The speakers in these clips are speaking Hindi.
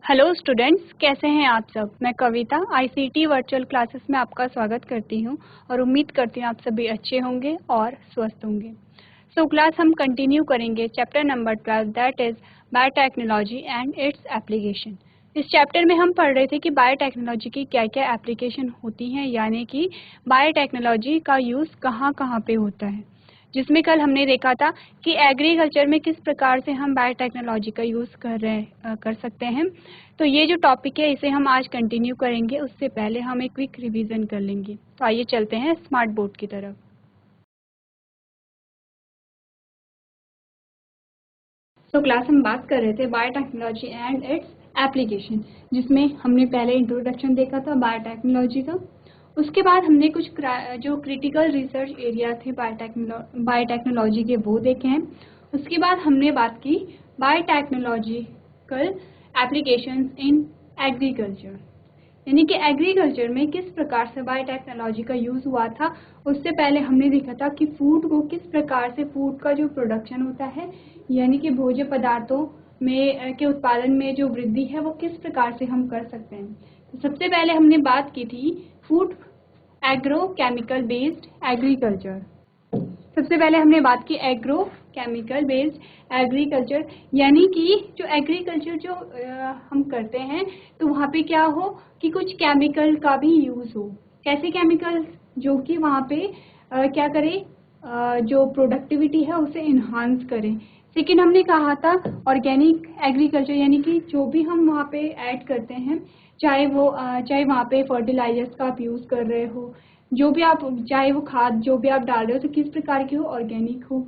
हेलो स्टूडेंट्स, कैसे हैं आप सब। मैं कविता आईसीटी वर्चुअल क्लासेस में आपका स्वागत करती हूं और उम्मीद करती हूं आप सभी अच्छे होंगे और स्वस्थ होंगे। सो क्लास हम कंटिन्यू करेंगे chapter number 12 that is biotechnology and its application. इस चैप्टर में हम पढ़ रहे थे कि बायोटेक्नोलॉजी की क्या क्या एप्लीकेशन होती हैं, यानी कि बायोटेक्नोलॉजी का यूज़ कहाँ कहाँ पे होता है, जिसमें कल हमने देखा था कि एग्रीकल्चर में किस प्रकार से हम बायोटेक्नोलॉजी का यूज़ कर सकते हैं। तो ये जो टॉपिक है इसे हम आज कंटिन्यू करेंगे। उससे पहले हम एक क्विक रिवीजन कर लेंगे। तो आइए चलते हैं स्मार्ट बोर्ड की तरफ। तो क्लास हम बात कर रहे थे बायोटेक्नोलॉजी एंड इट्स एप्लीकेशन, जिसमें हमने पहले इंट्रोडक्शन देखा था बायोटेक्नोलॉजी का। उसके बाद हमने कुछ जो क्रिटिकल रिसर्च एरिया थे बायोटेक्नोलॉजी के वो देखे हैं। उसके बाद हमने बात की बायोटेक्नोलॉजिकल एप्लीकेशंस इन एग्रीकल्चर, यानी कि एग्रीकल्चर में किस प्रकार से बायोटेक्नोलॉजी का यूज़ हुआ था। उससे पहले हमने देखा था कि फूड को किस प्रकार से फूड का जो प्रोडक्शन होता है, यानी कि भोज्य पदार्थों में के उत्पादन में जो वृद्धि है वो किस प्रकार से हम कर सकते हैं। तो सबसे पहले हमने बात की थी food agro chemical based agriculture. सबसे पहले हमने बात की एग्रो केमिकल बेस्ड एग्रीकल्चर, यानी कि जो एग्रीकल्चर जो हम करते हैं तो वहाँ पे क्या हो कि कुछ केमिकल का भी यूज़ हो। कैसे केमिकल? जो कि वहाँ पे क्या करें, जो प्रोडक्टिविटी है उसे इन्हांस करें। सेकेंड हमने कहा था ऑर्गेनिक एग्रीकल्चर, यानी कि जो भी हम वहाँ पे ऐड करते हैं, चाहे वहाँ पे फर्टिलाइजर्स का आप यूज़ कर रहे हो, जो भी आप, चाहे वो खाद जो भी आप डाल रहे हो, तो किस प्रकार की हो, ऑर्गेनिक हो।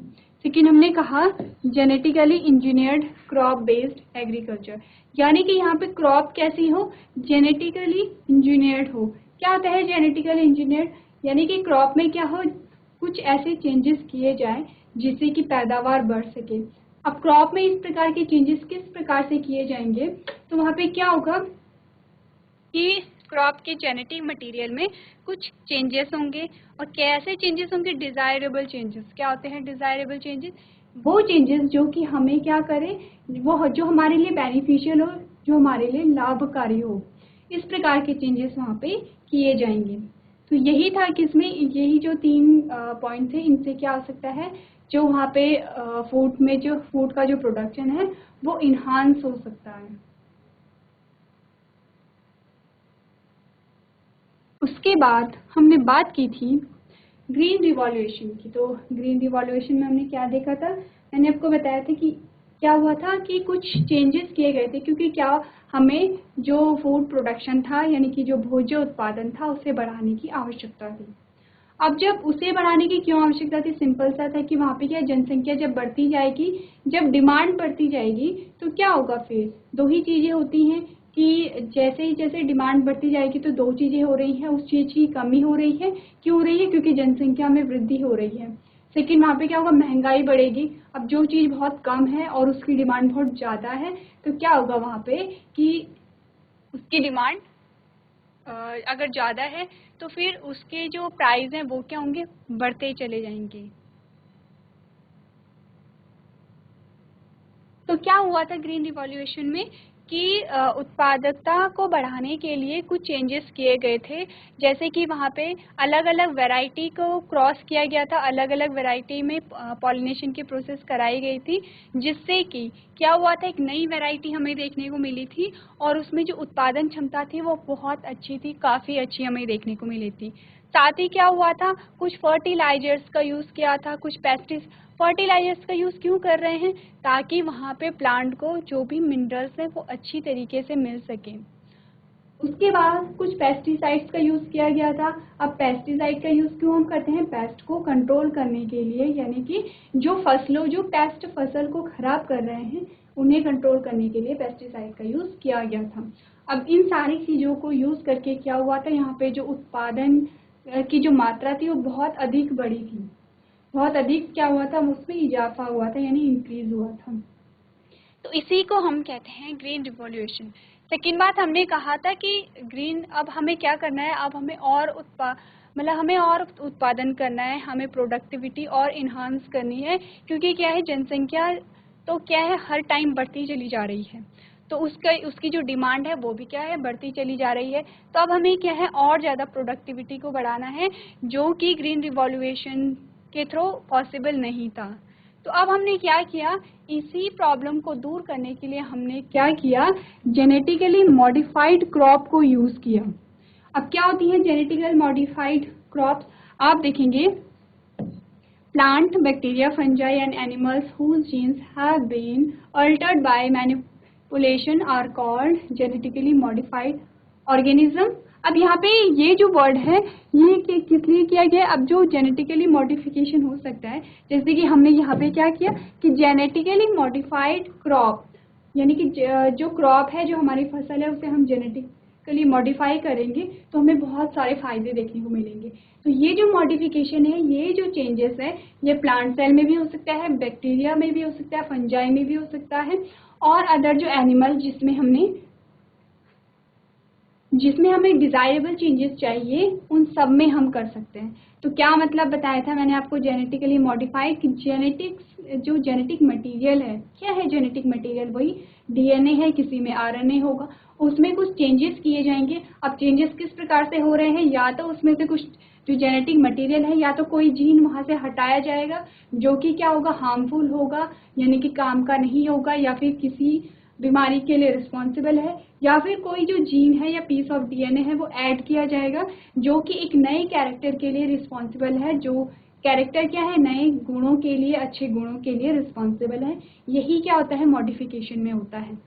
सेकेंड हमने कहा genetically engineered crop based agriculture, यानी कि यहाँ पे क्रॉप कैसी हो, जेनेटिकली इंजीनियर्ड हो। क्या होता है जेनेटिकली इंजीनियर्ड? यानी कि क्रॉप में क्या हो, कुछ ऐसे चेंजेस किए जाए जिससे कि पैदावार बढ़ सके। अब क्रॉप में इस प्रकार के चेंजेस किस प्रकार से किए जाएंगे, तो वहाँ पे क्या होगा कि क्रॉप के जेनेटिक मटेरियल में कुछ चेंजेस होंगे। और कैसे चेंजेस होंगे? Desirable changes. क्या होते हैं डिज़ायरेबल चेंजेस? वो चेंजेस जो कि हमें क्या करें, वो जो हमारे लिए बेनिफिशियल हो, जो हमारे लिए लाभकारी हो। इस प्रकार के चेंजेस वहाँ पे किए जाएंगे। तो यही था कि इसमें यही जो 3 पॉइंट थे, इनसे क्या हो सकता है, जो वहाँ पे फूड में जो फूड का जो प्रोडक्शन है वो इन्हांस हो सकता है। उसके बाद हमने बात की थी ग्रीन रिवॉल्यूशन की। तो ग्रीन रिवॉल्यूशन में हमने क्या देखा था, मैंने आपको बताया था कि क्या हुआ था कि कुछ चेंजेस किए गए थे, क्योंकि क्या हमें जो फूड प्रोडक्शन था, यानी कि जो भोज्य उत्पादन था, उसे बढ़ाने की आवश्यकता थी। अब जब उसे बढ़ाने की क्यों आवश्यकता थी? सिंपल सा था कि वहाँ पे क्या, जनसंख्या जब बढ़ती जाएगी, जब डिमांड बढ़ती जाएगी, तो क्या होगा, फिर दो ही चीज़ें होती हैं कि जैसे ही जैसे डिमांड बढ़ती जाएगी तो दो चीज़ें हो रही हैं, उस चीज़ की कमी हो रही है। क्यों हो रही है? क्योंकि जनसंख्या में वृद्धि हो रही है। लेकिन वहाँ पे क्या होगा, महंगाई बढ़ेगी। अब जो चीज़ बहुत कम है और उसकी डिमांड बहुत ज़्यादा है, तो क्या होगा वहाँ पे कि उसकी डिमांड अगर ज़्यादा है तो फिर उसके जो प्राइस हैं वो क्या होंगे, बढ़ते चले जाएंगे। तो क्या हुआ था ग्रीन रिवॉल्यूशन में कि उत्पादकता को बढ़ाने के लिए कुछ चेंजेस किए गए थे। जैसे कि वहाँ पे अलग अलग वैरायटी को क्रॉस किया गया था, अलग अलग वैरायटी में पॉलिनेशन की प्रोसेस कराई गई थी, जिससे कि क्या हुआ था, एक नई वैरायटी हमें देखने को मिली थी और उसमें जो उत्पादन क्षमता थी वो बहुत अच्छी थी, काफ़ी अच्छी हमें देखने को मिली थी। साथ ही क्या हुआ था, कुछ फर्टिलाइजर्स का यूज़ किया था, कुछ फर्टिलाइजर्स का यूज़ क्यों कर रहे हैं? ताकि वहाँ पे प्लांट को जो भी मिनरल्स हैं वो अच्छी तरीके से मिल सकें। उसके बाद कुछ पेस्टिसाइड्स का यूज़ किया गया था। अब पेस्टिसाइड का यूज़ क्यों हम करते हैं? पेस्ट को कंट्रोल करने के लिए, यानी कि जो पेस्ट फसल को खराब कर रहे हैं उन्हें कंट्रोल करने के लिए पेस्टिसाइड का यूज़ किया गया था। अब इन सारी चीज़ों को यूज़ करके क्या हुआ था, यहाँ पे जो उत्पादन की जो मात्रा थी वो बहुत अधिक बढ़ी थी। बहुत अधिक क्या हुआ था, उसमें इजाफा हुआ था, यानी इंक्रीज हुआ था। तो इसी को हम कहते हैं ग्रीन रिवॉल्यूशन। सेकेंड बात हमने कहा था कि ग्रीन, अब हमें क्या करना है, अब हमें और हमें और उत्पादन करना है, हमें प्रोडक्टिविटी और इन्हांस करनी है, क्योंकि क्या है, जनसंख्या तो क्या है हर टाइम बढ़ती चली जा रही है। तो उसकी जो डिमांड है वो भी क्या है, बढ़ती चली जा रही है। तो अब हमें क्या है, और ज़्यादा प्रोडक्टिविटी को बढ़ाना है, जो कि ग्रीन रिवॉल्यूशन के थ्रू पॉसिबल नहीं था। तो अब हमने क्या किया, इसी प्रॉब्लम को दूर करने के लिए हमने क्या किया, जेनेटिकली मॉडिफाइड क्रॉप को यूज़ किया। अब क्या होती है जेनेटिकल मॉडिफाइड क्रॉप्स, आप देखेंगे plant, bacteria, fungi and animals whose genes have been altered by manipulation are called genetically modified organism। अब यहाँ पे ये जो वर्ड है ये किस लिए किया गया, अब जो जेनेटिकली मॉडिफिकेशन हो सकता है, जैसे कि हमने यहाँ पे क्या किया कि जेनेटिकली मॉडिफाइड क्रॉप, यानी कि जो क्रॉप है, जो हमारी फसल है, उसे हम जेनेटिकली मॉडिफाई करेंगे तो हमें बहुत सारे फायदे देखने को मिलेंगे। तो ये जो मॉडिफिकेशन है, ये जो चेंजेस है, ये प्लांट सेल में भी हो सकता है, बैक्टीरिया में भी हो सकता है, फंजाई में भी हो सकता है, और अदर जो एनिमल जिसमें हमें डिजायरेबल चेंजेस चाहिए, उन सब में हम कर सकते हैं। तो क्या मतलब बताया था मैंने आपको जेनेटिकली मॉडिफाइड, कि जो जेनेटिक मटेरियल है, क्या है जेनेटिक मटेरियल, वही डीएनए है, किसी में आरएनए होगा, उसमें कुछ चेंजेस किए जाएंगे। अब चेंजेस किस प्रकार से हो रहे हैं, या तो उसमें से कुछ जो जेनेटिक मटेरियल है, या तो कोई जीन वहाँ से हटाया जाएगा जो कि क्या होगा, हार्मफुल होगा, यानी कि काम का नहीं होगा, या फिर किसी बीमारी के लिए रिस्पॉन्सिबल है, या फिर कोई जो जीन है या पीस ऑफ डीएनए है वो ऐड किया जाएगा जो कि एक नए कैरेक्टर के लिए रिस्पॉन्सिबल है, जो कैरेक्टर क्या है, नए गुणों के लिए, अच्छे गुणों के लिए रिस्पॉन्सिबल है। यही क्या होता है, मॉडिफिकेशन में होता है।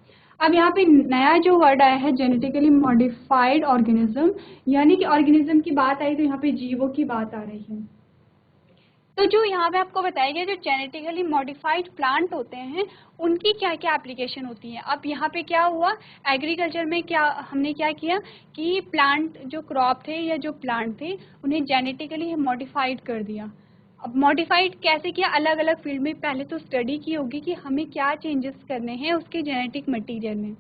अब यहाँ पे नया जो वर्ड आया है जेनेटिकली मॉडिफाइड ऑर्गेनिज्म, यानी कि ऑर्गेनिज्म की बात आई तो यहाँ पे जीवों की बात आ रही है। तो जो यहाँ पे आपको बताया गया, जो जेनेटिकली मॉडिफाइड प्लांट होते हैं उनकी क्या क्या एप्लीकेशन होती है। अब यहाँ पे क्या हुआ, एग्रीकल्चर में क्या हमने क्या किया कि प्लांट जो क्रॉप थे या जो प्लांट थे उन्हें जेनेटिकली मॉडिफाइड कर दिया। अब मॉडिफाइड कैसे किया, अलग अलग फील्ड में पहले तो स्टडी की होगी कि हमें क्या चेंजेस करने हैं उसके जेनेटिक मटीरियल में,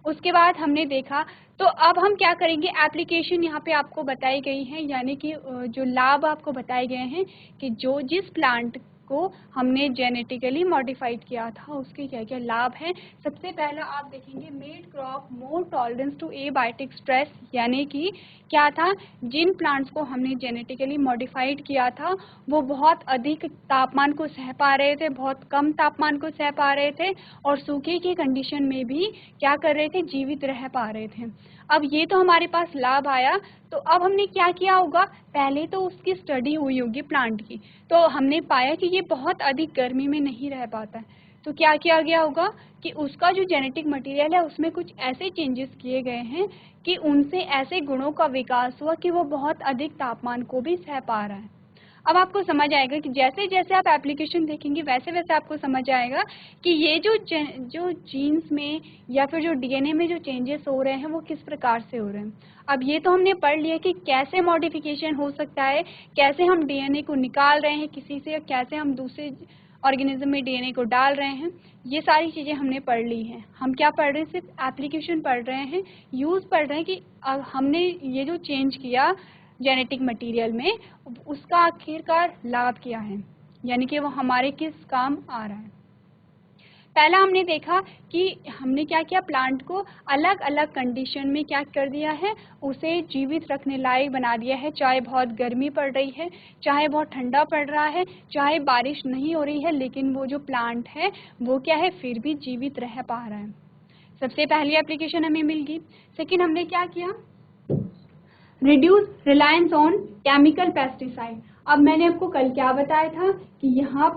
उसके बाद हमने देखा। तो अब हम क्या करेंगे, एप्लीकेशन यहाँ पे आपको बताई गई है, यानी कि जो लाभ आपको बताए गए हैं कि जो जिस प्लांट को हमने जेनेटिकली मॉडिफाइड किया था उसके क्या क्या लाभ हैं। सबसे पहला आप देखेंगे, made crop more tolerance to abiotic stress, यानी कि क्या था, जिन प्लांट्स को हमने जेनेटिकली मॉडिफाइड किया था वो बहुत अधिक तापमान को सह पा रहे थे, बहुत कम तापमान को सह पा रहे थे, और सूखे की कंडीशन में भी क्या कर रहे थे, जीवित रह पा रहे थे। अब ये तो हमारे पास लाभ आया। तो अब हमने क्या किया होगा, पहले तो उसकी स्टडी हुई होगी प्लांट की, तो हमने पाया कि ये बहुत अधिक गर्मी में नहीं रह पाता है। तो क्या किया गया होगा कि उसका जो जेनेटिक मटेरियल है उसमें कुछ ऐसे चेंजेस किए गए हैं कि उनसे ऐसे गुणों का विकास हुआ कि वो बहुत अधिक तापमान को भी सह पा रहा है। अब आपको समझ आएगा कि जैसे जैसे आप एप्लीकेशन देखेंगे वैसे वैसे आपको समझ आएगा कि ये जो जीन्स में या फिर जो डीएनए में जो चेंजेस हो रहे हैं वो किस प्रकार से हो रहे हैं। अब ये तो हमने पढ़ लिया कि कैसे मॉडिफिकेशन हो सकता है, कैसे हम डीएनए को निकाल रहे हैं किसी से, कैसे हम दूसरे ऑर्गेनिज्म में डीएनए को डाल रहे हैं, ये सारी चीज़ें हमने पढ़ ली हैं। हम क्या पढ़ रहे हैं, सिर्फ एप्लीकेशन पढ़ रहे हैं, यूज़ पढ़ रहे हैं कि अब हमने ये जो चेंज किया जेनेटिक मटेरियल में उसका आखिरकार लाभ क्या है, यानी कि वो हमारे किस काम आ रहा है। पहला हमने देखा कि हमने क्या किया, प्लांट को अलग अलग कंडीशन में क्या कर दिया है, उसे जीवित रखने लायक बना दिया है, चाहे बहुत गर्मी पड़ रही है, चाहे बहुत ठंडा पड़ रहा है, चाहे बारिश नहीं हो रही है, लेकिन वो जो प्लांट है वो क्या है, फिर भी जीवित रह पा रहा है। सबसे पहली एप्लीकेशन हमें मिल गई। सेकेंड हमने क्या किया, reduce reliance on chemical pesticide. अब मैंने आपको कल क्या बताया था कि यहाँ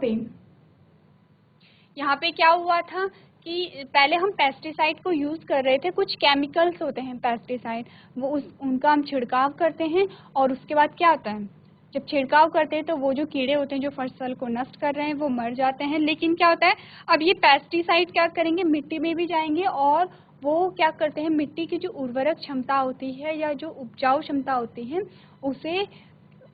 पे क्या हुआ था कि पहले हम पेस्टिसाइड को यूज़ कर रहे थे, कुछ केमिकल्स होते हैं पेस्टिसाइड, वो उनका हम छिड़काव करते हैं, और उसके बाद क्या होता है, जब छिड़काव करते हैं तो वो जो कीड़े होते हैं जो फसल को नष्ट कर रहे हैं वो मर जाते हैं। लेकिन क्या होता है, अब ये पेस्टिसाइड क्या करेंगे, मिट्टी में भी जाएंगे और वो क्या करते हैं, मिट्टी की जो उर्वरक क्षमता होती है या जो उपजाऊ क्षमता होती है उसे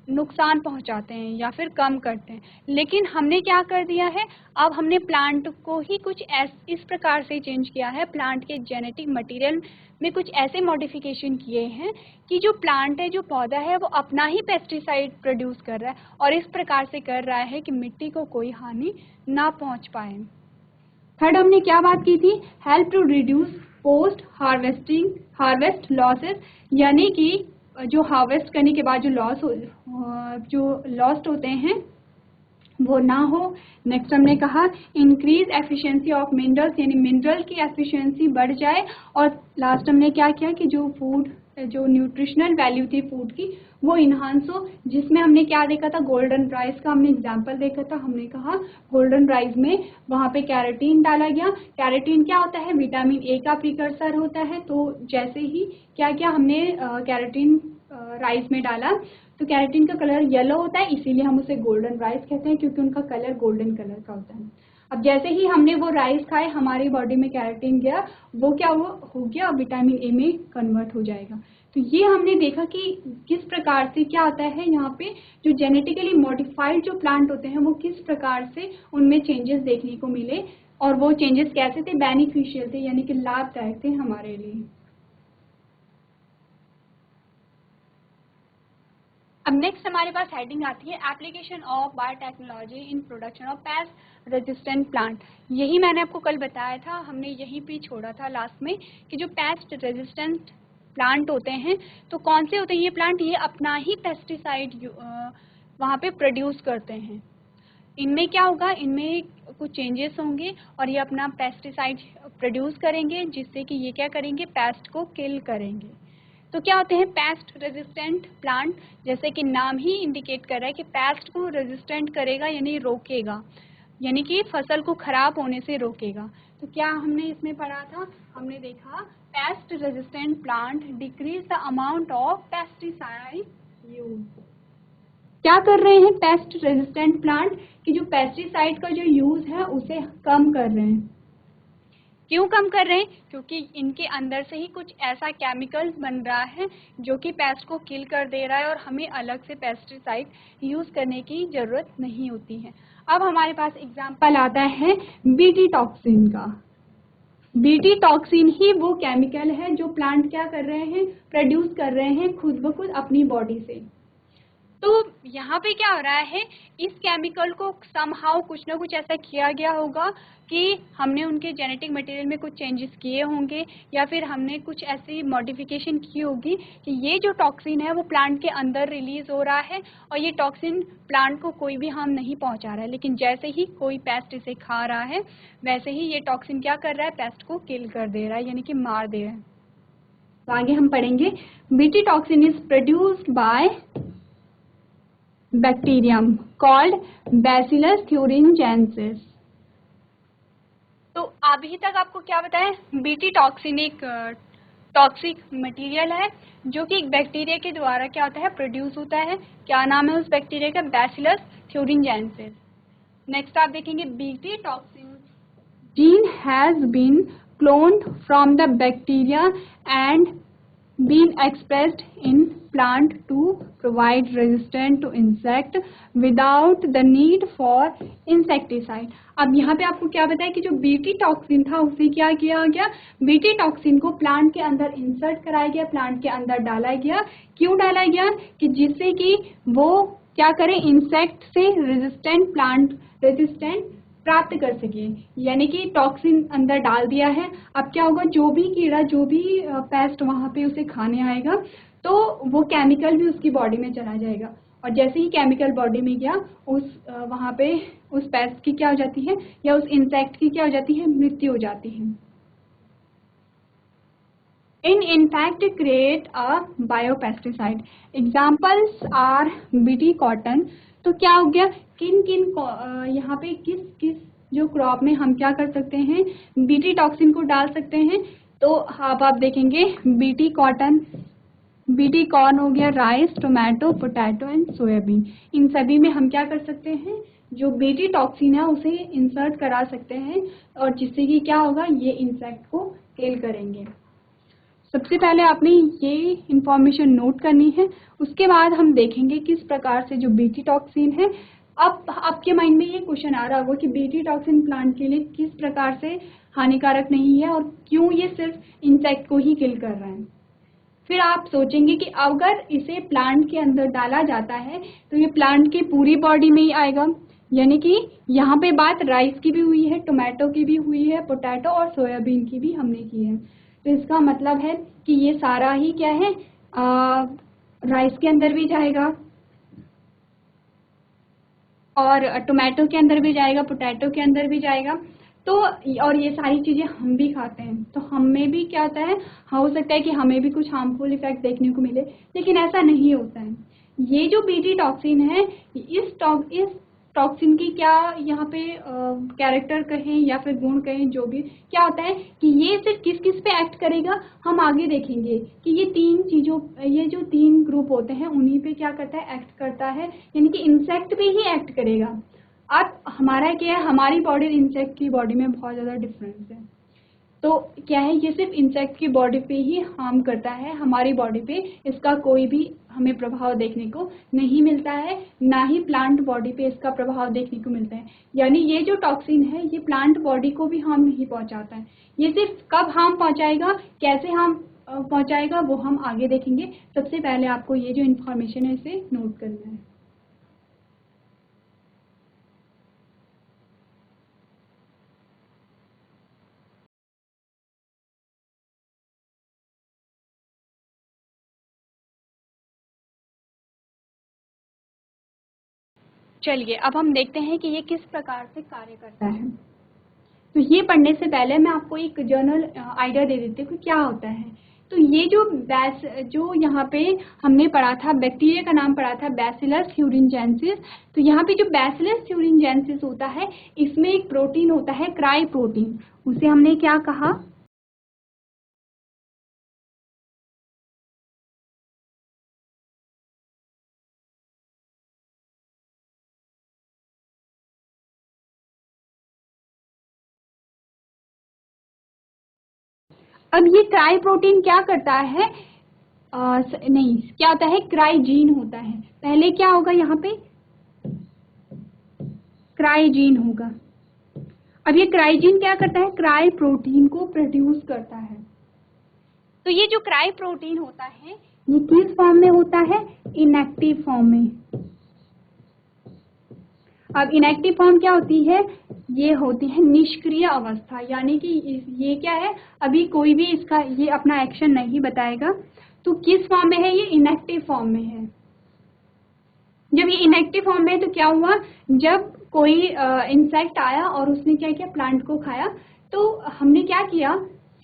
नुकसान पहुंचाते हैं या फिर कम करते हैं। लेकिन हमने क्या कर दिया है, अब हमने प्लांट को ही कुछ इस प्रकार से चेंज किया है, प्लांट के जेनेटिक मटेरियल में कुछ ऐसे मॉडिफिकेशन किए हैं कि जो प्लांट है, जो पौधा है, वो अपना ही पेस्टिसाइड प्रोड्यूस कर रहा है, और इस प्रकार से कर रहा है कि मिट्टी को कोई हानि ना पहुंच पाए। थर्ड हमने क्या बात की थी, help to reduce post harvest losses, यानी कि जो हार्वेस्ट करने के बाद जो लॉस्ट होते हैं वो ना हो। नेक्स्ट हमने कहा इंक्रीज एफिशिएंसी ऑफ मिनरल्स, यानी मिनरल की एफिशिएंसी बढ़ जाए। और लास्ट हमने क्या किया कि जो न्यूट्रिशनल वैल्यू थी फूड की वो इन्हांस हो, जिसमें हमने क्या देखा था, गोल्डन राइस का हमने एग्जांपल देखा था। हमने कहा गोल्डन राइस में वहाँ पे कैरेटीन डाला गया। कैरेटीन क्या होता है, विटामिन ए का प्रिकर्सर होता है। तो जैसे ही क्या किया हमने कैरेटीन राइस में डाला तो कैरेटीन का कलर येलो होता है, इसीलिए हम उसे गोल्डन राइस कहते हैं, क्योंकि उनका कलर गोल्डन कलर का होता है। अब जैसे ही हमने वो राइस खाए हमारी बॉडी में कैरेटीन गया, वो क्या हो गया, विटामिन ए में कन्वर्ट हो जाएगा। तो ये हमने देखा कि किस प्रकार से क्या होता है, यहाँ पे जो जेनेटिकली मॉडिफाइड जो प्लांट होते हैं वो किस प्रकार से उनमें चेंजेस देखने को मिले, और वो चेंजेस कैसे थे, बेनिफिशियल थे, यानी कि लाभदायक थे हमारे लिए। अब नेक्स्ट हमारे पास हेडिंग आती है application of biotechnology in production of pest resistant plant. यही मैंने आपको कल बताया था, हमने यहीं पे छोड़ा था लास्ट में कि जो पेस्ट रेजिस्टेंट प्लांट होते हैं तो कौन से होते हैं ये प्लांट, ये अपना ही पेस्टिसाइड वहाँ पे प्रोड्यूस करते हैं। इनमें क्या होगा, इनमें कुछ चेंजेस होंगे और ये अपना पेस्टिसाइड प्रोड्यूस करेंगे, जिससे कि ये क्या करेंगे, पेस्ट को किल करेंगे। तो क्या होते हैं पेस्ट रेजिस्टेंट प्लांट, जैसे कि नाम ही इंडिकेट कर रहा है कि पेस्ट को रेजिस्टेंट करेगा, यानी रोकेगा, यानी कि फसल को खराब होने से रोकेगा। तो क्या हमने इसमें पढ़ा था, हमने देखा pest resistant plant decrease the amount of pesticide use. क्या कर रहे हैं पेस्ट रेजिस्टेंट प्लांट कि जो पेस्टिसाइड का जो यूज है उसे कम कर रहे हैं। क्यों कम कर रहे हैं, क्योंकि इनके अंदर से ही कुछ ऐसा केमिकल्स बन रहा है जो कि पेस्ट को किल कर दे रहा है और हमें अलग से पेस्टिसाइड यूज करने की जरूरत नहीं होती है। अब हमारे पास एग्जांपल आता है बीटी टॉक्सिन का। बीटी टॉक्सिन ही वो केमिकल है जो प्लांट क्या कर रहे हैं, प्रोड्यूस कर रहे हैं खुद ब खुद अपनी बॉडी से। तो यहाँ पे क्या हो रहा है, इस केमिकल को समहाउ कुछ ना कुछ ऐसा किया गया होगा कि हमने उनके जेनेटिक मटेरियल में कुछ चेंजेस किए होंगे, या फिर हमने कुछ ऐसी मॉडिफिकेशन की होगी कि ये जो टॉक्सिन है वो प्लांट के अंदर रिलीज हो रहा है और ये टॉक्सिन प्लांट को कोई भी हार्म नहीं पहुंचा रहा है। लेकिन जैसे ही कोई पेस्ट इसे खा रहा है वैसे ही ये टॉक्सिन क्या कर रहा है, पेस्ट को किल कर दे रहा है, यानी कि मार दे रहा है। तो आगे हम पढ़ेंगे BT toxin is produced by bacterium called Bacillus thuringiensis। तो अभी तक आपको क्या बताया, बीटी टॉक्सिन एक टॉक्सिक मटेरियल है जो कि एक बैक्टीरिया के द्वारा क्या होता है, प्रोड्यूस होता है। क्या नाम है उस बैक्टीरिया का, बैसिलस थ्यूरिंजेंसिस। नेक्स्ट आप देखेंगे BT toxin gene has been cloned from the bacteria and been expressed in plant to provide resistance to insect without the need for insecticide। अब यहाँ पे आपको क्या बताया कि जो बीटी टॉक्सिन था उसे क्या किया गया, बीटी टॉक्सिन को प्लांट के अंदर इंसर्ट कराया गया, प्लांट के अंदर डाला गया। क्यों डाला गया, कि जिससे कि वो क्या करे, इंसेक्ट से रेजिस्टेंट प्राप्त कर सके, यानी कि टॉक्सिन अंदर डाल दिया है। अब क्या होगा, जो भी कीड़ा जो भी पेस्ट वहाँ पे उसे खाने आएगा तो वो केमिकल भी उसकी बॉडी में चला जाएगा, और जैसे ही केमिकल बॉडी में गया वहाँ पे उस पेस्ट की क्या हो जाती है, या उस इंसेक्ट की क्या हो जाती है, मृत्यु हो जाती है। in fact create a biopesticide। examples are bt cotton। तो क्या हो गया, यहाँ पे किस जो क्रॉप में हम क्या कर सकते हैं, बीटी टॉक्सिन को डाल सकते हैं। तो अब आप देखेंगे बीटी कॉर्न हो गया, rice, tomato, potato and soybean. इन सभी में हम क्या कर सकते हैं, जो बीटी टॉक्सिन है उसे इंसर्ट करा सकते हैं, और जिससे कि क्या होगा, ये इंसेक्ट को किल करेंगे। सबसे पहले आपने ये इंफॉर्मेशन नोट करनी है, उसके बाद हम देखेंगे किस प्रकार से जो बीटी टॉक्सिन है। अब आपके माइंड में ये क्वेश्चन आ रहा होगा कि बीटी टॉक्सिन प्लांट के लिए किस प्रकार से हानिकारक नहीं है और क्यों ये सिर्फ इंसेक्ट को ही किल कर रहा है। फिर आप सोचेंगे कि अगर इसे प्लांट के अंदर डाला जाता है तो ये प्लांट की पूरी बॉडी में ही आएगा, यानी कि यहाँ पे बात राइस की भी हुई है, टोमेटो की भी हुई है, पोटैटो और सोयाबीन की भी हमने की है। तो इसका मतलब है कि ये सारा ही क्या है, राइस के अंदर भी जाएगा और टोमेटो के अंदर भी जाएगा, पोटैटो के अंदर भी जाएगा। तो और ये सारी चीज़ें हम भी खाते हैं, तो हम में भी क्या होता है, हो सकता है कि हमें भी कुछ हार्मफुल इफेक्ट देखने को मिले, लेकिन ऐसा नहीं होता है। ये जो बीटी टॉक्सिन है, इस टॉक्सिन की क्या यहाँ पे कैरेक्टर कहें या फिर गुण कहें, जो भी क्या होता है कि ये सिर्फ किस किस पे एक्ट करेगा, हम आगे देखेंगे कि ये तीन चीज़ों, ये जो तीन ग्रुप होते हैं उन्हीं पे क्या करता है, एक्ट करता है, यानी कि इंसेक्ट पे ही एक्ट करेगा। अब हमारा क्या है, हमारी बॉडी और इंसेक्ट की बॉडी में बहुत ज़्यादा डिफरेंस है। तो क्या है, ये सिर्फ इंसेक्ट की बॉडी पे ही हार्म करता है, हमारी बॉडी पे इसका कोई भी हमें प्रभाव देखने को नहीं मिलता है, ना ही प्लांट बॉडी पे इसका प्रभाव देखने को मिलता है। यानी ये जो टॉक्सिन है ये प्लांट बॉडी को भी हार्म नहीं पहुंचाता है। ये सिर्फ कब हार्म पहुंचाएगा, कैसे हार्म पहुंचाएगा, वो हम आगे देखेंगे। सबसे पहले आपको ये जो इन्फॉर्मेशन है इसे नोट करना है। चलिए अब हम देखते हैं कि ये किस प्रकार से कार्य करता है। तो ये पढ़ने से पहले मैं आपको एक जनरल आइडिया दे देती हूँ कि क्या होता है। तो ये जो यहाँ पे हमने पढ़ा था, बैक्टीरिया का नाम पढ़ा था बैसिलस थ्यूरिंजेंसिस। तो यहाँ पे जो बैसिलस थ्यूरिंजेंसिस होता है, इसमें एक प्रोटीन होता है क्राई प्रोटीन, उसे हमने क्या कहा, अब ये क्राई प्रोटीन क्या करता है, नहीं क्या होता है, क्राइजीन होता है। पहले क्या होगा, यहाँ पे क्राइजीन होगा। अब ये क्राइजीन क्या करता है, क्राई प्रोटीन को प्रोड्यूस करता है। तो ये जो क्राई प्रोटीन होता है ये किस फॉर्म में होता है, इनएक्टिव फॉर्म में। अब इनएक्टिव फॉर्म क्या होती है, ये होती है निष्क्रिय अवस्था, यानी कि ये क्या है, अभी कोई भी इसका ये अपना एक्शन नहीं बताएगा। तो किस फॉर्म में है, ये इनएक्टिव फॉर्म में है। जब ये इनएक्टिव फॉर्म में है तो क्या हुआ, जब कोई इंसेक्ट आया और उसने क्या किया, प्लांट को खाया, तो हमने क्या किया,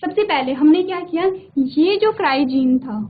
सबसे पहले हमने क्या किया, ये जो क्राइजीन था,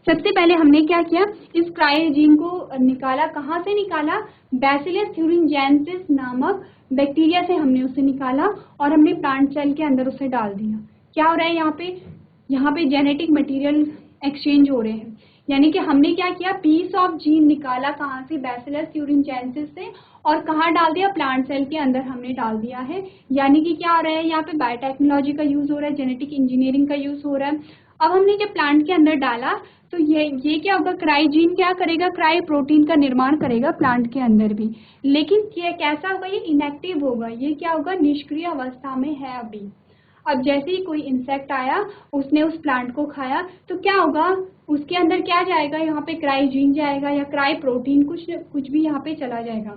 सबसे पहले हमने क्या किया, इस क्रायोजीन को निकाला। कहाँ से निकाला, बैसिलस थ्यूरिंजेंसिस नामक बैक्टीरिया से हमने उसे निकाला और हमने प्लांट सेल के अंदर उसे डाल दिया। क्या हो रहा है यहाँ पे जेनेटिक मटेरियल एक्सचेंज हो रहे हैं, यानी कि हमने क्या किया, पीस ऑफ जीन निकाला, कहाँ से, बैसिलस थ्यूरिंजेंसिस से, और कहाँ डाल दिया, प्लांट सेल के अंदर हमने डाल दिया है। यानी कि क्या हो रहा है, यहाँ पे बायोटेक्नोलॉजी का यूज हो रहा है, जेनेटिक इंजीनियरिंग का यूज हो रहा है। अब हमने जब प्लांट के अंदर डाला तो ये क्या होगा, क्राइजीन क्या करेगा, क्राई प्रोटीन का निर्माण करेगा प्लांट के अंदर भी, लेकिन ये कैसा होगा, ये इनएक्टिव होगा, ये क्या होगा, निष्क्रिय अवस्था में है अभी। अब जैसे ही कोई इंसेक्ट आया, उसने उस प्लांट को खाया, तो क्या होगा, उसके अंदर क्या जाएगा, यहाँ पे क्राइजीन जाएगा या क्राई प्रोटीन, कुछ भी यहाँ पे चला जाएगा।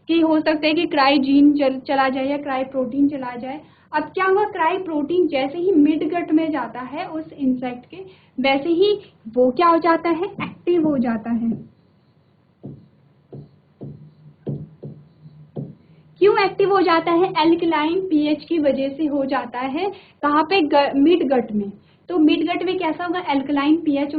कि हो सकता है कि क्राइजीन चला जाए या क्राई प्रोटीन चला जाए। अब क्या हुआ, क्राई प्रोटीन जैसे ही मिड गट में जाता है उस इंसेक्ट के, वैसे ही वो क्या हो जाता है, एक्टिव हो जाता है। क्यों एक्टिव हो जाता है, एल्कलाइन पीएच की वजह से हो जाता है। कहाँ पे, मिड गट में। तो मिड गट में कैसा होगा, एल्कलाइन पीएच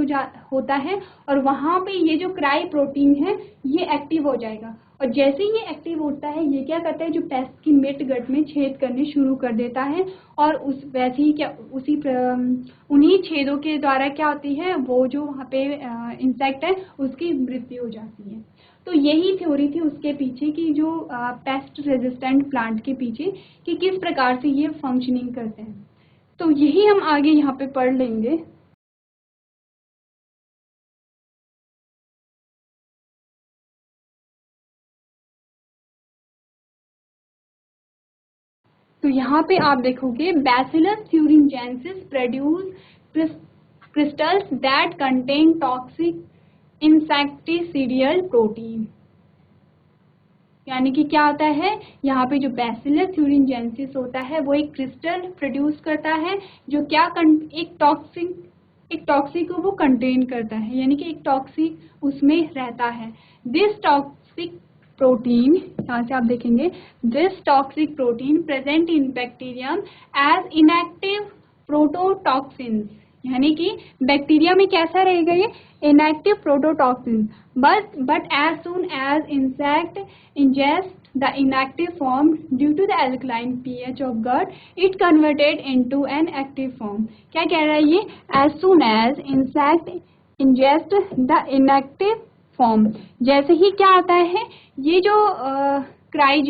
होता है, और वहां पे ये जो क्राई प्रोटीन है ये एक्टिव हो जाएगा। और जैसे ही ये एक्टिव होता है, ये क्या करता है, जो पेस्ट की मिड गट में छेद करने शुरू कर देता है, और उस वैसे ही क्या उन्हीं छेदों के द्वारा क्या होती है, वो जो वहाँ पे इंसेक्ट है उसकी मृत्यु हो जाती है। तो यही थ्योरी थी उसके पीछे की, जो पेस्ट रेजिस्टेंट प्लांट के पीछे, कि किस प्रकार से ये फंक्शनिंग करते हैं। तो यही हम आगे यहाँ पे पढ़ लेंगे। तो यहाँ पे आप देखोगे, Bacillus thuringiensis produce crystals that contain toxic insecticidal protein. यानी कि क्या होता है, यहाँ पे जो बैसिलस thuringiensis होता है वो एक क्रिस्टल प्रोड्यूस करता है जो क्या एक टॉक्सिक को वो कंटेन करता है, यानी कि एक टॉक्सिक उसमें रहता है। दिस टॉक्सिक प्रोटीन, यहाँ से आप देखेंगे, this toxic protein present in bacterium as inactive prototoxins, यानी कि बैक्टीरिया में कैसा रहेगा ये inactive prototoxin, but as soon as insect ingest the inactive form due to the alkaline pH of gut, it converted into an active form। क्या कह रहा है ये, as soon as insect ingest the inactive form, जैसे ही क्या आता है ये जो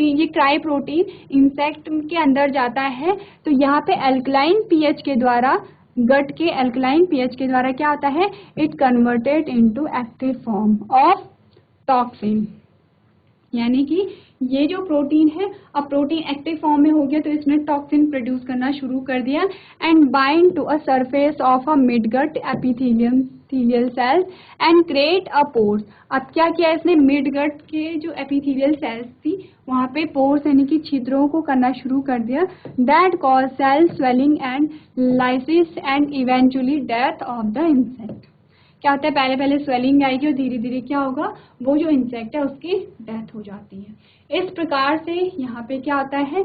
ये क्राई प्रोटीन इंसेक्ट के अंदर जाता है तो यहाँ पे अल्कलाइन पीएच के द्वारा, गट के अल्कलाइन पीएच के द्वारा क्या होता है, it converted into active form of toxin. यानी कि ये जो प्रोटीन है, अब प्रोटीन एक्टिव फॉर्म में हो गया तो इसने टॉक्सिन प्रोड्यूस करना शुरू कर दिया and bind to a surface of a midgut epithelium cells and create a pores. अब क्या किया इसने, मिडगट के जो एपिथेलियल सेल्स थी वहाँ पे पोर्स यानी कि छिद्रों को करना शुरू कर दिया, that cause cell swelling and lysis and eventually death of the insect. क्या होता है, पहले पहले स्वेलिंग आएगी और धीरे धीरे क्या होगा, वो जो इंसेक्ट है उसकी डेथ हो जाती है। इस प्रकार से यहाँ पे क्या होता है,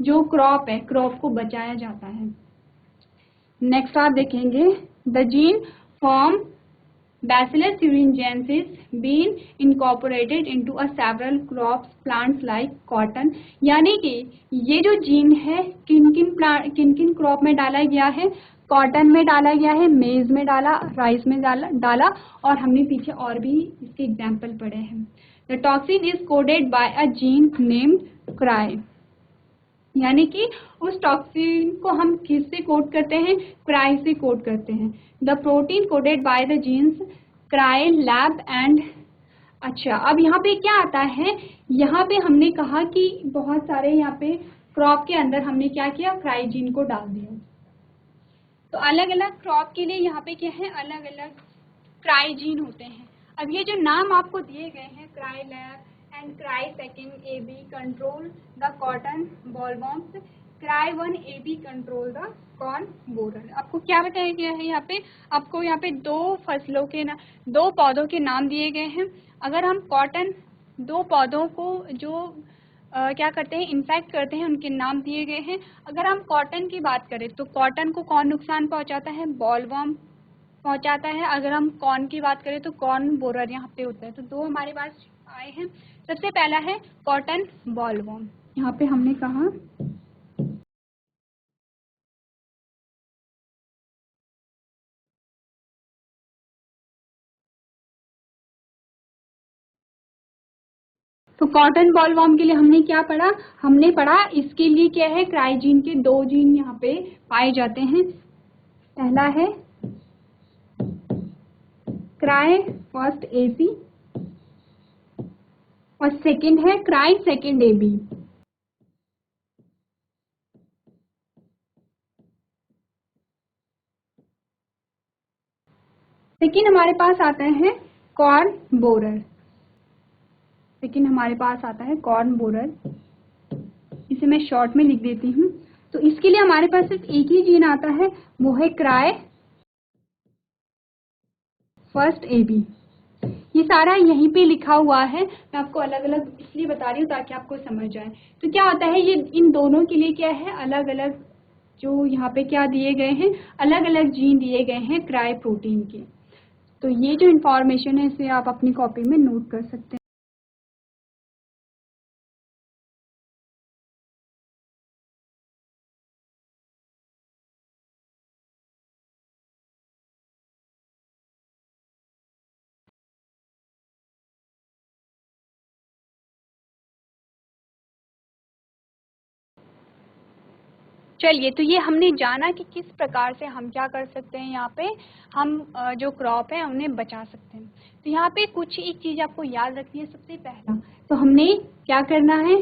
जो क्रॉप है, क्रॉप को बचाया जाता है। नेक्स्ट आप देखेंगे, the gene form Bacillus thuringiensis being incorporated into a several crops plants like cotton। यानी कि ये जो जीन है किन किन क्रॉप में डाला गया है, कॉटन में डाला गया है, मेज में डाला, राइस में डाला और हमने पीछे और भी इसके एग्जाम्पल पढ़े हैं। The toxin is coded by a gene named cry. यानी कि उस टॉक्सिन को हम किससे कोड करते हैं, क्राई से कोड करते हैं। The protein coded by the genes cry lab and. अच्छा, अब यहाँ पे क्या आता है, यहाँ पे हमने कहा कि बहुत सारे यहाँ पे क्रॉप के अंदर हमने क्या किया, क्राई जीन को डाल दिया। तो अलग अलग क्रॉप के लिए यहाँ पे क्या है, अलग अलग क्राई जीन होते हैं। अब ये जो नाम आपको दिए गए हैं, cry lab and cry second AB control the cotton bollworms, cry 1 AB control the corn borer। आपको क्या बताया गया है, यहाँ पे आपको यहाँ पे दो पौधों के नाम दिए गए हैं। अगर हम कॉटन, दो पौधों को जो क्या करते हैं, इन्फेक्ट करते हैं, उनके नाम दिए गए हैं। अगर हम कॉटन की बात करें तो कॉटन को कौन नुकसान पहुंचाता है, बॉलवर्म पहुंचाता है। अगर हम कॉर्न की बात करें तो कॉर्न बोरर यहाँ पे होता है। तो दो हमारे पास आए हैं। सबसे पहला है कॉटन बॉलवर्म। यहाँ पे हमने कहा तो कॉटन बॉलवर्म के लिए हमने क्या पढ़ा, हमने पढ़ा इसके लिए क्या है, क्राई जीन के दो जीन यहाँ पे पाए जाते हैं। पहला है क्राई फर्स्ट एसी और सेकंड है क्राई सेकंड एबी। सेकंड हमारे पास आता है कॉर्न बोरर। सेकंड हमारे पास आता है कॉर्न बोरर, इसे मैं शॉर्ट में लिख देती हूँ। तो इसके लिए हमारे पास सिर्फ एक ही जीन आता है, वो है क्राई फर्स्ट एबी। ये सारा यहीं पे लिखा हुआ है, मैं आपको अलग अलग इसलिए बता रही हूँ ताकि आपको समझ जाए। तो क्या होता है, ये इन दोनों के लिए क्या है, अलग अलग जो यहाँ पे क्या दिए गए हैं, अलग अलग जीन दिए गए हैं क्राई प्रोटीन के। तो ये जो इंफॉर्मेशन है इसे आप अपनी कॉपी में नोट कर सकते हैं। चलिए, तो ये हमने जाना कि किस प्रकार से हम क्या कर सकते हैं, यहाँ पे हम जो क्रॉप है उन्हें बचा सकते हैं। तो यहाँ पे कुछ एक चीज़ आपको याद रखनी है। सबसे पहला तो हमने क्या करना है,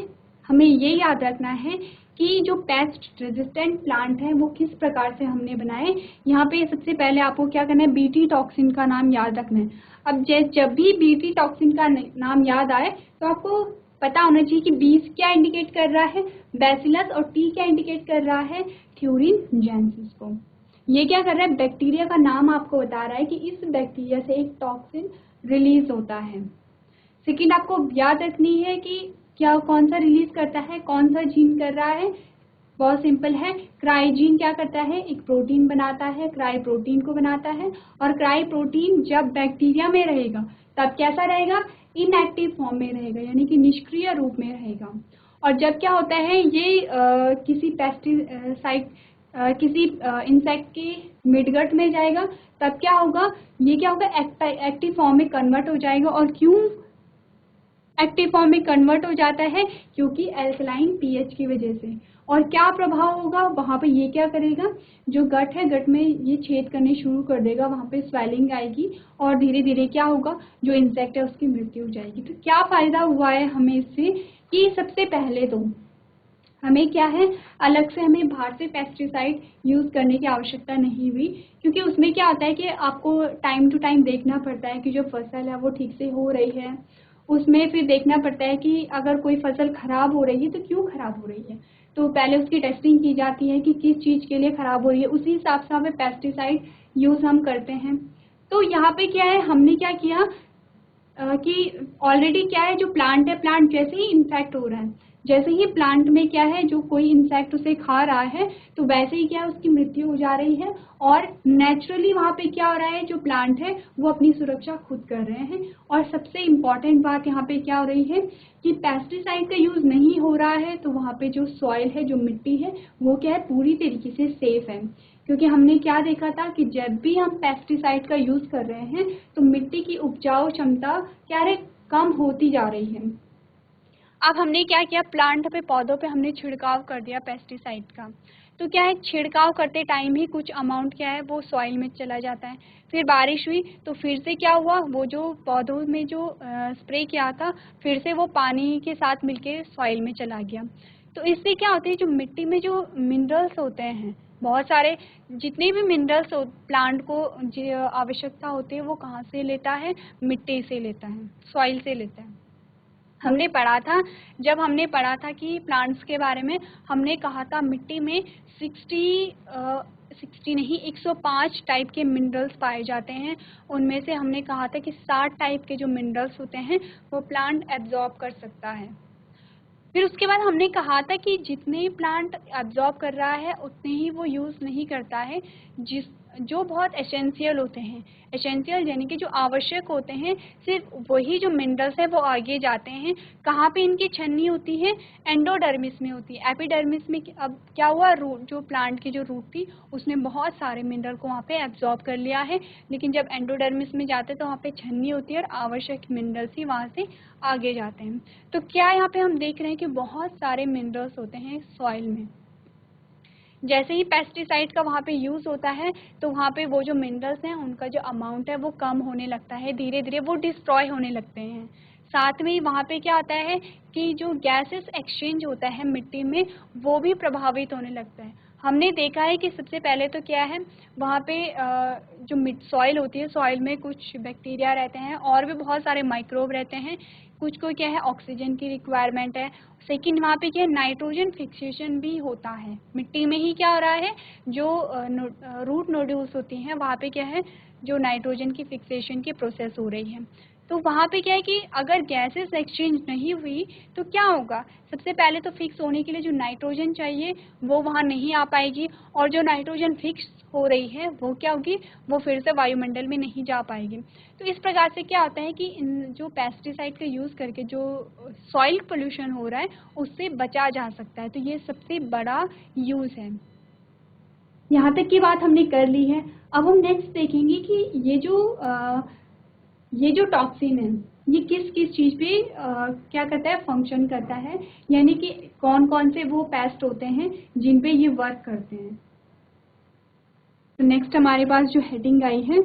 हमें ये याद रखना है कि जो पेस्ट रेजिस्टेंट प्लांट है वो किस प्रकार से हमने बनाए। यहाँ पे सबसे पहले आपको क्या करना है, बीटी टॉक्सिन का नाम याद रखना है। अब जब भी बीटी टॉक्सिन का नाम याद आए तो आपको पता होना चाहिए कि बी क्या इंडिकेट कर रहा है, बैसिलस, और टी क्या इंडिकेट कर रहा है, थ्यूरिन जेनेसिस को। ये क्या कर रहा है, बैक्टीरिया का नाम आपको बता रहा है कि इस बैक्टीरिया से एक टॉक्सिन रिलीज होता है। सेकेंड आपको याद रखनी है कि क्या कौन सा रिलीज करता है, कौन सा जीन कर रहा है। बहुत सिंपल है, क्राई जीन क्या करता है, एक प्रोटीन बनाता है, क्राई प्रोटीन को बनाता है। और क्राई प्रोटीन जब बैक्टीरिया में रहेगा तब कैसा रहेगा, इनएक्टिव फॉर्म में रहेगा, यानी कि निष्क्रिय रूप में रहेगा। और जब क्या होता है, ये किसी पेस्टिसाइड किसी इंसेक्ट के मिडगट में जाएगा तब क्या होगा, ये क्या होगा, एक्टिव फॉर्म में कन्वर्ट हो जाएगा। और क्यों एक्टिव फॉर्म में कन्वर्ट हो जाता है, क्योंकि एल्कलाइन पीएच की वजह से। और क्या प्रभाव होगा वहाँ पे, ये क्या करेगा, जो गट है गट में ये छेद करने शुरू कर देगा, वहाँ पे स्वेलिंग आएगी और धीरे धीरे क्या होगा, जो इंसेक्ट है उसकी मृत्यु हो जाएगी। तो क्या फायदा हुआ है हमें इससे, कि सबसे पहले तो हमें क्या है, अलग से हमें बाहर से पेस्टिसाइड यूज़ करने की आवश्यकता नहीं हुई, क्योंकि उसमें क्या होता है कि आपको टाइम टू टाइम देखना पड़ता है कि जो फसल है वो ठीक से हो रही है। उसमें फिर देखना पड़ता है कि अगर कोई फसल खराब हो रही है तो क्यों खराब हो रही है, तो पहले उसकी टेस्टिंग की जाती है कि किस चीज़ के लिए खराब हो रही है, उसी हिसाब से हमें पेस्टिसाइड यूज़ हम करते हैं। तो यहाँ पे क्या है, हमने क्या किया कि ऑलरेडी क्या है, जो प्लांट है, प्लांट जैसे ही इन्फेक्ट हो रहा है, जैसे ही प्लांट में क्या है, जो कोई इंसेक्ट उसे खा रहा है तो वैसे ही क्या है, उसकी मृत्यु हो जा रही है। और नेचुरली वहाँ पे क्या हो रहा है, जो प्लांट है वो अपनी सुरक्षा खुद कर रहे हैं। और सबसे इम्पॉर्टेंट बात यहाँ पे क्या हो रही है कि पेस्टिसाइड का यूज़ नहीं हो रहा है, तो वहाँ पे जो सॉइल है, जो मिट्टी है, वो क्या है, पूरी तरीके से सेफ है। क्योंकि हमने क्या देखा था कि जब भी हम पेस्टिसाइड का यूज़ कर रहे हैं तो मिट्टी की उपजाऊ क्षमता क्या है, कम होती जा रही है। अब हमने क्या किया, प्लांट पे, पौधों पे हमने छिड़काव कर दिया पेस्टिसाइड का, तो क्या है, छिड़काव करते टाइम ही कुछ अमाउंट क्या है वो सॉइल में चला जाता है। फिर बारिश हुई तो फिर से क्या हुआ, वो जो पौधों में जो स्प्रे किया था फिर से वो पानी के साथ मिलके सॉइल में चला गया। तो इससे क्या होता है, जो मिट्टी में जो मिनरल्स होते हैं, बहुत सारे जितने भी मिनरल्स प्लांट को आवश्यकता होती है वो कहाँ से लेता है, मिट्टी से लेता है, सॉइल से लेता है। हमने पढ़ा था, जब हमने पढ़ा था कि प्लांट्स के बारे में, हमने कहा था मिट्टी में 60 नहीं 105 टाइप के मिनरल्स पाए जाते हैं। उनमें से हमने कहा था कि 60 टाइप के जो मिनरल्स होते हैं वो प्लांट एब्जॉर्ब कर सकता है। फिर उसके बाद हमने कहा था कि जितने प्लांट एब्जॉर्ब कर रहा है उतने ही वो यूज़ नहीं करता है, जो बहुत एसेंशियल होते हैं, एसेंशियल यानी कि जो आवश्यक होते हैं, सिर्फ वही जो मिनरल्स है वो आगे जाते हैं। कहाँ पे इनकी छन्नी होती है, एंडोडर्मिस में होती है, एपिडर्मिस में अब क्या हुआ, रूट, जो प्लांट की जो रूट थी उसने बहुत सारे मिनरल को वहाँ पे एब्जॉर्ब कर लिया है, लेकिन जब एंडोडर्मिस में जाते हैं तो वहाँ पे छन्नी होती है और आवश्यक मिनरल्स ही वहाँ से आगे जाते हैं। तो क्या यहाँ पे हम देख रहे हैं कि बहुत सारे मिनरल्स होते हैं सॉइल में। जैसे ही पेस्टिसाइड का वहाँ पे यूज़ होता है तो वहाँ पे वो जो मिनरल्स हैं उनका जो अमाउंट है वो कम होने लगता है, धीरे धीरे वो डिस्ट्रॉय होने लगते हैं। साथ में ही वहाँ पे क्या होता है कि जो गैसेस एक्सचेंज होता है मिट्टी में वो भी प्रभावित होने लगता है। हमने देखा है कि सबसे पहले तो क्या है, वहाँ पे जो सॉइल होती है, सॉइल में कुछ बैक्टीरिया रहते हैं और भी बहुत सारे माइक्रोब रहते हैं। कुछ को क्या है, ऑक्सीजन की रिक्वायरमेंट है। सेकंड वहाँ पे क्या है, नाइट्रोजन फिक्सेशन भी होता है मिट्टी में ही। क्या हो रहा है, जो रूट नोड्यूल्स होती हैं वहाँ पे क्या है, जो नाइट्रोजन की फिक्सेशन की प्रोसेस हो रही है। तो वहाँ पे क्या है कि अगर गैसेस एक्सचेंज नहीं हुई तो क्या होगा, सबसे पहले तो फिक्स होने के लिए जो नाइट्रोजन चाहिए वो वहाँ नहीं आ पाएगी, और जो नाइट्रोजन फिक्स हो रही है वो क्या होगी, वो फिर से वायुमंडल में नहीं जा पाएगी। तो इस प्रकार से क्या होता है कि इन जो पेस्टिसाइड का यूज़ करके जो सॉइल पोल्यूशन हो रहा है उससे बचा जा सकता है। तो ये सबसे बड़ा यूज़ है। यहाँ तक की बात हमने कर ली है। अब हम नेक्स्ट देखेंगे कि ये जो टॉक्सिन है ये किस किस चीज़ पे क्या करता है, फंक्शन करता है, यानी कि कौन कौन से वो पेस्ट होते हैं जिन पे ये वर्क करते हैं। तो नेक्स्ट हमारे पास जो हेडिंग आई है,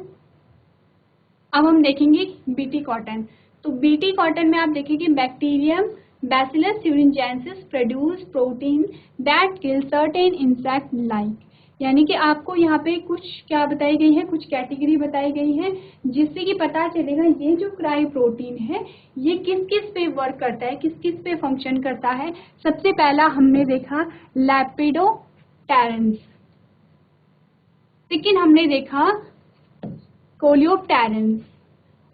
अब हम देखेंगे बीटी कॉटन। तो बीटी कॉटन में आप देखेंगे bacterium Bacillus thuringiensis produce protein that kill certain insect like, यानी कि आपको यहाँ पे कुछ क्या बताई गई है, कुछ कैटेगरी बताई गई है जिससे कि पता चलेगा ये जो क्राई प्रोटीन है ये किस किस पे वर्क करता है, किस किस पे फंक्शन करता है। सबसे पहला हमने देखा लेपिडोप्टेरेंस, सेकेंड हमने देखा कोलियोप्टेरेंस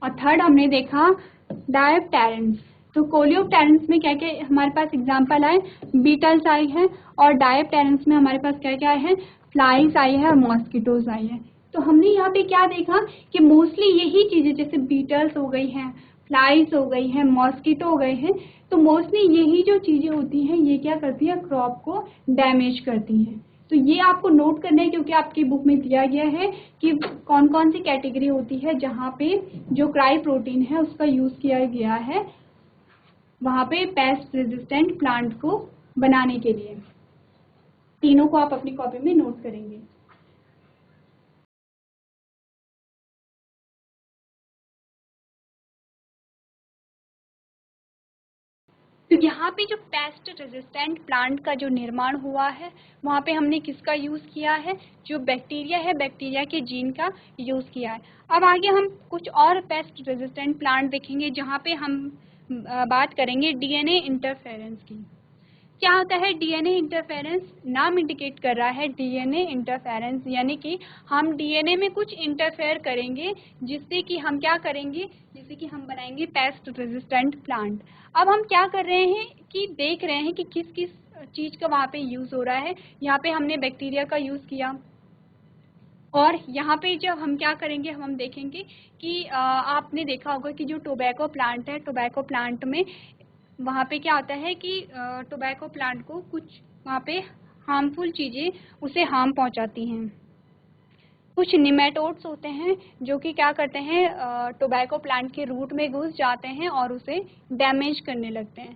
और थर्ड हमने देखा डायोप्टेरेंस। तो कोलियोप्टेरेंस में क्या क्या हमारे पास एग्जांपल आए, बीटल्स आई है, और डायोप्टेरेंस में हमारे पास क्या क्या है, फ्लाइज आई है और मॉस्किटोज आई है। तो हमने यहाँ पे क्या देखा कि मोस्टली यही चीज़ें, जैसे बीटल्स हो गई हैं, फ्लाइज हो गई हैं, मॉस्किटो हो गए हैं, तो मोस्टली यही जो चीज़ें होती हैं ये क्या करती है, क्रॉप को डैमेज करती हैं। तो ये आपको नोट करना है क्योंकि आपकी बुक में दिया गया है कि कौन कौन सी कैटेगरी होती है जहाँ पे जो क्राई प्रोटीन है उसका यूज़ किया गया है वहाँ पे पेस्ट रेजिस्टेंट प्लांट को बनाने के लिए। तीनों को आप अपनी कॉपी में नोट करेंगे। तो यहाँ पे जो पेस्ट रेजिस्टेंट प्लांट का जो निर्माण हुआ है वहाँ पे हमने किसका यूज़ किया है, जो बैक्टीरिया है, बैक्टीरिया के जीन का यूज़ किया है। अब आगे हम कुछ और पेस्ट रेजिस्टेंट प्लांट देखेंगे जहाँ पे हम बात करेंगे डीएनए इंटरफेरेंस की। क्या होता है डीएनए इंटरफेरेंस, नाम इंडिकेट कर रहा है डीएनए इंटरफेरेंस, यानी कि हम डीएनए में कुछ इंटरफेयर करेंगे जिससे कि हम क्या करेंगे, जिससे कि हम बनाएंगे पेस्ट रेजिस्टेंट प्लांट। अब हम क्या कर रहे हैं कि देख रहे हैं कि किस किस चीज़ का वहाँ पे यूज़ हो रहा है। यहाँ पे हमने बैक्टीरिया का यूज़ किया और यहाँ पे जब हम क्या करेंगे, हम देखेंगे कि आपने देखा होगा कि जो टोबैको प्लांट है, टोबैको प्लांट में वहाँ पे क्या होता है कि टोबैको प्लांट को कुछ वहाँ पे हार्मफुल चीज़ें उसे हार्म पहुँचाती हैं। कुछ निमेटोड्स होते हैं जो कि क्या करते हैं, टोबैको प्लांट के रूट में घुस जाते हैं और उसे डैमेज करने लगते हैं।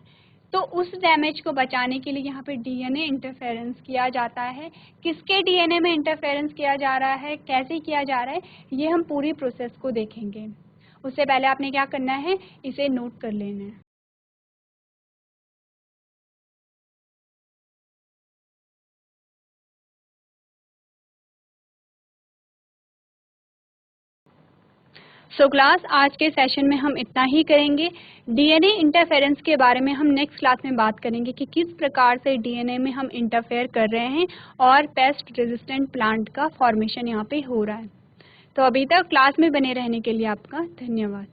तो उस डैमेज को बचाने के लिए यहाँ पे डीएनए इंटरफेरेंस किया जाता है। किसके डीएनए में इंटरफेरेंस किया जा रहा है, कैसे किया जा रहा है, ये हम पूरी प्रोसेस को देखेंगे। उससे पहले आपने क्या करना है, इसे नोट कर लेना है। सो क्लास, आज के सेशन में हम इतना ही करेंगे। डीएनए इंटरफेरेंस के बारे में हम नेक्स्ट क्लास में बात करेंगे कि किस प्रकार से डीएनए में हम इंटरफेयर कर रहे हैं और पेस्ट रेजिस्टेंट प्लांट का फॉर्मेशन यहाँ पे हो रहा है। तो अभी तक क्लास में बने रहने के लिए आपका धन्यवाद।